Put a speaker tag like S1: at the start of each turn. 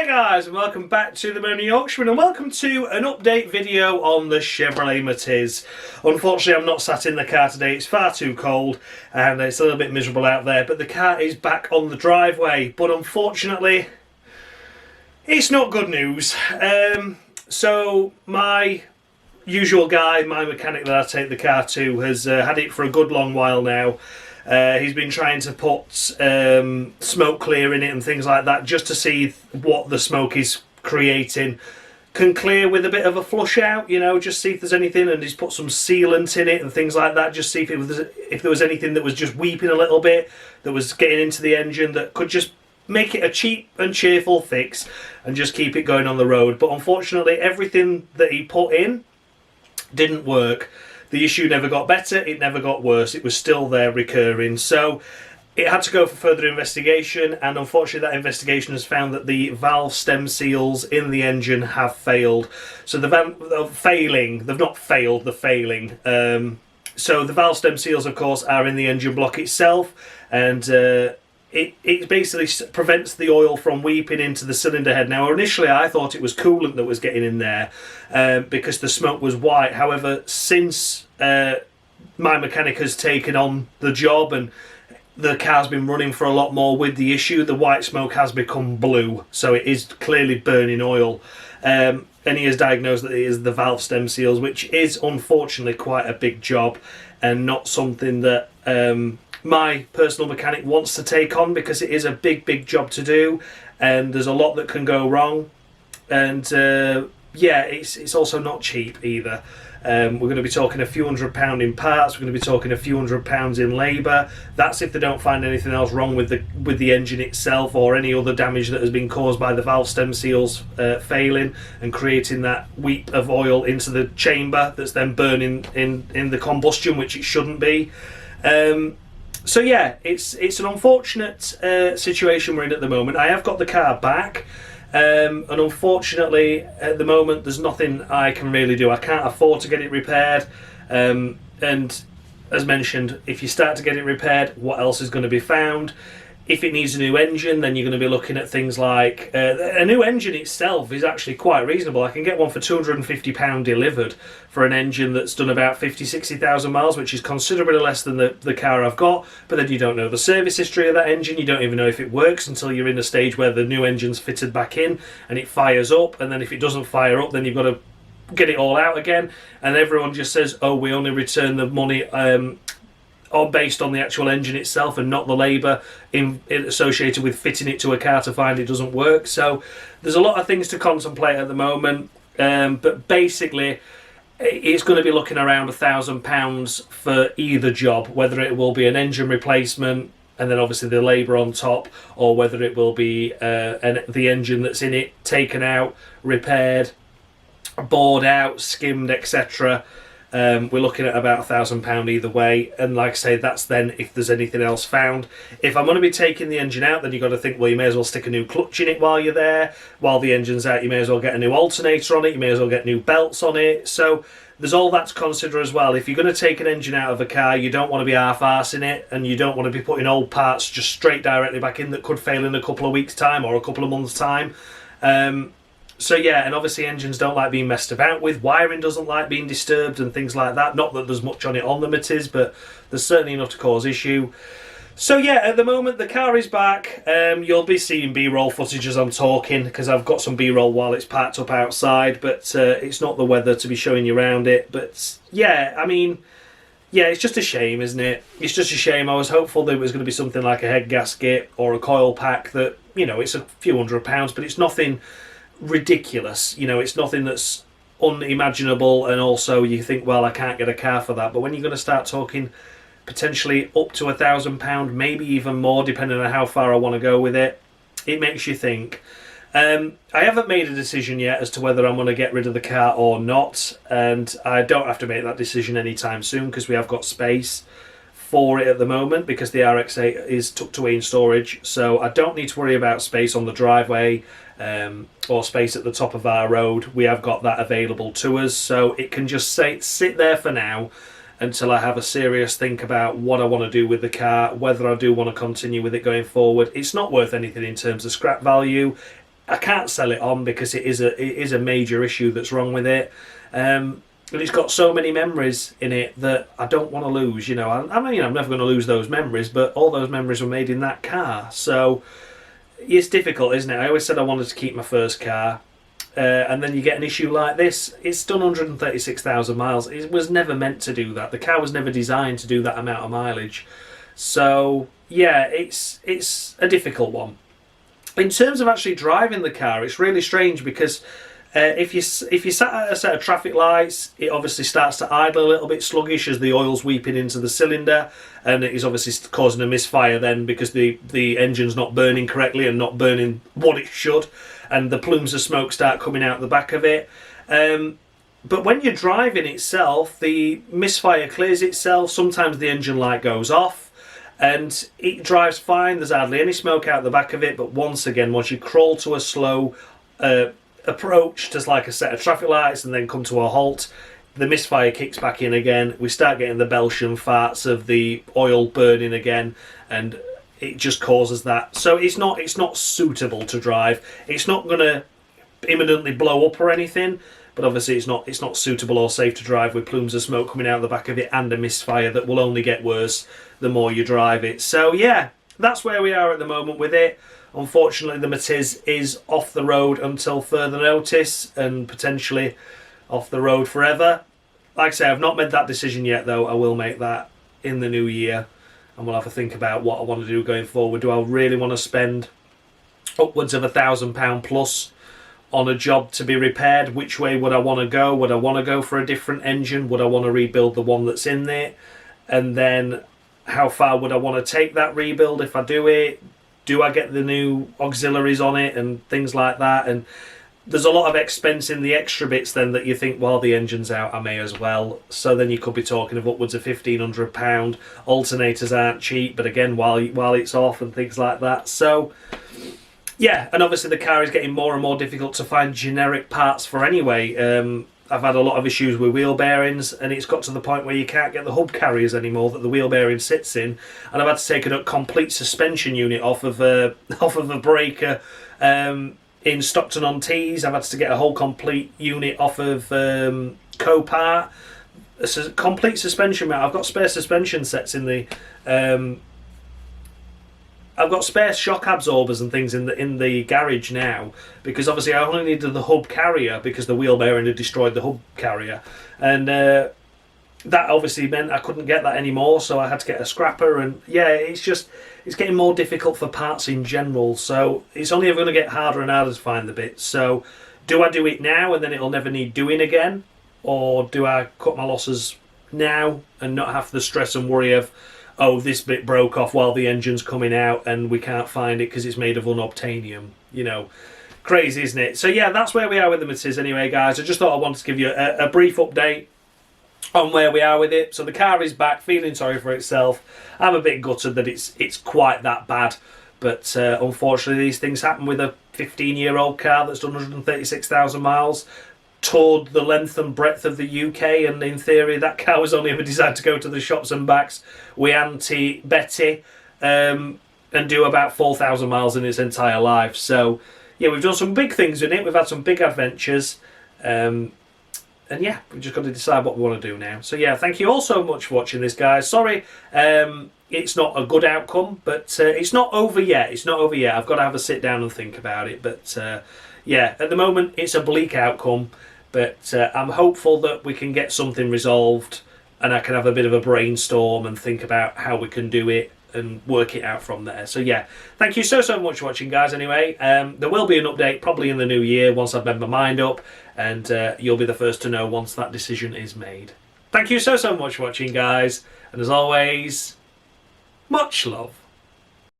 S1: Hi guys, and welcome back to the Moaning Yorkshireman, and welcome to an update video on the Chevrolet Matiz. Unfortunately, I'm not sat in the car today. It's far too cold and it's a little bit miserable out there, but the car is back on the driveway. But unfortunately, it's not good news. So my usual guy, my mechanic that I take the car to, has had it for a good long while now. He's been trying to put smoke clear in it and things like that, just to see what the smoke is creating can clear with a bit of a flush out, you know, just see if there's anything. And he's put some sealant in it and things like that, just see if there was anything that was just weeping a little bit, that was getting into the engine, that could just make it a cheap and cheerful fix and just keep it going on the road. But unfortunately, everything that he put in didn't work. The issue never got better, it never got worse, it was still there recurring. So it had to go for further investigation, and unfortunately that investigation has found that the valve stem seals in the engine have failed. So they've not failed, they're failing. So the valve stem seals, of course, are in the engine block itself, and it basically prevents the oil from weeping into the cylinder head. Now, initially I thought it was coolant that was getting in there because the smoke was white. However, since my mechanic has taken on the job and the car's been running for a lot more with the issue, the white smoke has become blue. So it is clearly burning oil. And he has diagnosed that it is the valve stem seals, which is unfortunately quite a big job and not something that my personal mechanic wants to take on, because it is a big job to do and there's a lot that can go wrong. And yeah, it's also not cheap either. We're going to be talking a few £100 in parts, we're going to be talking a few £100 in labour. That's if they don't find anything else wrong with the engine itself, or any other damage that has been caused by the valve stem seals failing and creating that weep of oil into the chamber that's then burning in the combustion, which it shouldn't be. So yeah, it's an unfortunate situation we're in at the moment. I have got the car back, and unfortunately at the moment there's nothing I can really do. I can't afford to get it repaired, and as mentioned, if you start to get it repaired, what else is going to be found? If it needs a new engine, then you're going to be looking at things like a new engine itself is actually quite reasonable. I can get one for £250 delivered for an engine that's done about 60,000 miles, which is considerably less than the car I've got. But then you don't know the service history of that engine, you don't even know if it works until you're in a stage where the new engine's fitted back in and it fires up. And then if it doesn't fire up, then you've got to get it all out again. And everyone just says, oh, we only return the money or based on the actual engine itself and not the labour associated with fitting it to a car to find it doesn't work. So there's a lot of things to contemplate at the moment, but basically it's going to be looking around £1,000 for either job, whether it will be an engine replacement and then obviously the labour on top, or whether it will be the engine that's in it taken out, repaired, bored out, skimmed, etc. We're looking at about £1,000 either way, and like I say, that's then if there's anything else found. If I'm going to be taking the engine out, then you've got to think, well, you may as well stick a new clutch in it while you're there. While the engine's out, you may as well get a new alternator on it, you may as well get new belts on it. So there's all that to consider as well. If you're going to take an engine out of a car, you don't want to be half-arsing it, and you don't want to be putting old parts just straight directly back in that could fail in a couple of weeks' time or a couple of months' time. So yeah, and obviously engines don't like being messed about with, wiring doesn't like being disturbed and things like that. Not that there's much on it on the Matiz, but there's certainly enough to cause issue. So yeah, at the moment the car is back. You'll be seeing B-roll footage as I'm talking, because I've got some B-roll while it's parked up outside, but it's not the weather to be showing you around it. But yeah, I mean, yeah, it's just a shame, isn't it? It's just a shame. I was hopeful there was going to be something like a head gasket or a coil pack that, you know, it's a few £100, but it's nothing ridiculous, you know, it's nothing that's unimaginable, and also you think, well, I can't get a car for that. But when you're going to start talking potentially up to £1,000, maybe even more, depending on how far I want to go with it, it makes you think. I haven't made a decision yet as to whether I'm going to get rid of the car or not, and I don't have to make that decision anytime soon because we have got space for it at the moment, because the RX-8 is tucked away in storage, so I don't need to worry about space on the driveway or space at the top of our road. We have got that available to us, so it can just sit there for now until I have a serious think about what I want to do with the car, whether I do want to continue with it going forward. It's not worth anything in terms of scrap value. I can't sell it on because it is a major issue that's wrong with it. And it's got so many memories in it that I don't want to lose. You know, I mean, I'm never going to lose those memories, but all those memories were made in that car. So it's difficult, isn't it? I always said I wanted to keep my first car. And then you get an issue like this. It's done 136,000 miles. It was never meant to do that. The car was never designed to do that amount of mileage. So yeah, it's a difficult one. In terms of actually driving the car, it's really strange because if you sat at a set of traffic lights, it obviously starts to idle a little bit sluggish as the oil's weeping into the cylinder, and it is obviously causing a misfire then because the engine's not burning correctly and not burning what it should, and the plumes of smoke start coming out the back of it. But when you're driving itself, the misfire clears itself. Sometimes the engine light goes off. And it drives fine, there's hardly any smoke out the back of it, but once you crawl to a slow approach to like a set of traffic lights and then come to a halt, the misfire kicks back in again. We start getting the Belgian farts of the oil burning again, and it just causes that. So it's not suitable to drive. It's not going to imminently blow up or anything, but obviously it's not suitable or safe to drive with plumes of smoke coming out the back of it and a misfire that will only get worse the more you drive it. So yeah, that's where we are at the moment with it. Unfortunately, the Matiz is off the road until further notice, and potentially off the road forever. Like I say, I've not made that decision yet though. I will make that in the new year, and we'll have a think about what I want to do going forward. Do I really want to spend upwards of £1,000 plus on a job to be repaired? Which way would I want to go? Would I want to go for a different engine? Would I want to rebuild the one that's in there? And then how far would I want to take that rebuild if I do it? Do I get the new auxiliaries on it and things like that? And there's a lot of expense in the extra bits then that you think, while the engine's out, I may as well. So then you could be talking of upwards of £1,500. Alternators aren't cheap, but again, while it's off and things like that. So yeah, and obviously the car is getting more and more difficult to find generic parts for anyway. I've had a lot of issues with wheel bearings, and it's got to the point where you can't get the hub carriers anymore that the wheel bearing sits in, and I've had to take a complete suspension unit off of a breaker in Stockton-on-Tees. I've had to get a whole complete unit off of Copart. It's a complete suspension mount. I've got spare suspension sets in the I've got spare shock absorbers and things in the garage now, because obviously I only needed the hub carrier because the wheel bearing had destroyed the hub carrier, and that obviously meant I couldn't get that anymore, so I had to get a scrapper. And yeah, it's getting more difficult for parts in general, so it's only ever going to get harder and harder to find the bits. So do I do it now and then it'll never need doing again, or do I cut my losses now and not have the stress and worry of, oh, this bit broke off while the engine's coming out and we can't find it because it's made of unobtainium? You know, crazy, isn't it? So yeah, that's where we are with the Matiz anyway, guys. I just thought I wanted to give you a brief update on where we are with it. So the car is back, feeling sorry for itself. I'm a bit gutted that it's quite that bad, but unfortunately these things happen with a 15-year-old car that's done 136,000 miles. Toured the length and breadth of the UK, and in theory that car was only ever designed to go to the shops and backs with Auntie Betty and do about 4,000 miles in its entire life. So yeah, we've done some big things in it, we've had some big adventures, and yeah, we've just got to decide what we want to do now. So yeah, thank you all so much for watching this, guys. Sorry it's not a good outcome, but it's not over yet. It's not over yet. I've got to have a sit down and think about it, but yeah, at the moment it's a bleak outcome, but I'm hopeful that we can get something resolved and I can have a bit of a brainstorm and think about how we can do it and work it out from there. So yeah, thank you so much for watching, guys. Anyway, there will be an update probably in the new year once I've made my mind up, and you'll be the first to know once that decision is made. Thank you so much for watching, guys, and as always, much love.